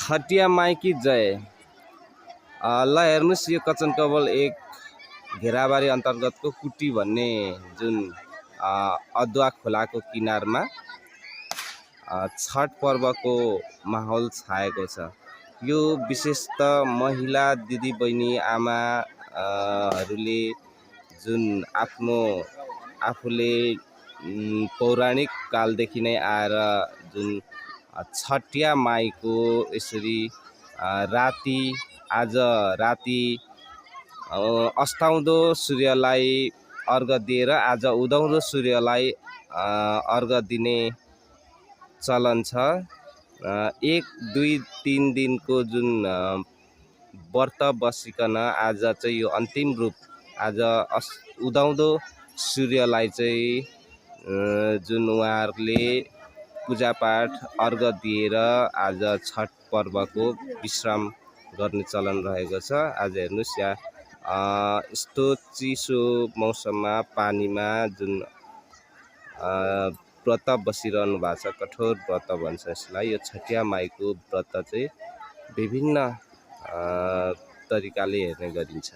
छटिया my की जय। ल हेर्नुस् यो कचन कवल एक घेराबारी अन्तर्गतको कुटी भन्ने जुन अदुवा खोलाको किनारमा छठ पर्वको माहौल छाएको छ। यो विशेष त महिला दिदी बहिनी आमाहरूले जुन आफूले पौराणिक कालदेखि नै आएर जुन छटिया माईको यसरी आज राति अस्ताउँदो सूर्यलाई अर्घ दिएर आज उदाउँदो सूर्यलाई अर्घ दिने चलन छ। 1, 2, 3 दिनको जुन व्रत बसिकन आज चाहिँ यो अन्तिम रूप आज उदाउँदो सूर्यलाई चाहिँ जुन उहाँहरूले पूजापाठ अर्घ दिएर आज छठ पर्वको विश्राम गर्ने चलन रहेको छ। आज हेर्नुस् यहाँ यस्तो चिसो मौसममा पानीमा जुन व्रत बसिरहनु भएको छ, कठोर व्रत भन्छ यसलाई। यो छटिया माईको व्रत चाहिँ विभिन्न तरिकाले हेर्ने गरिन्छ।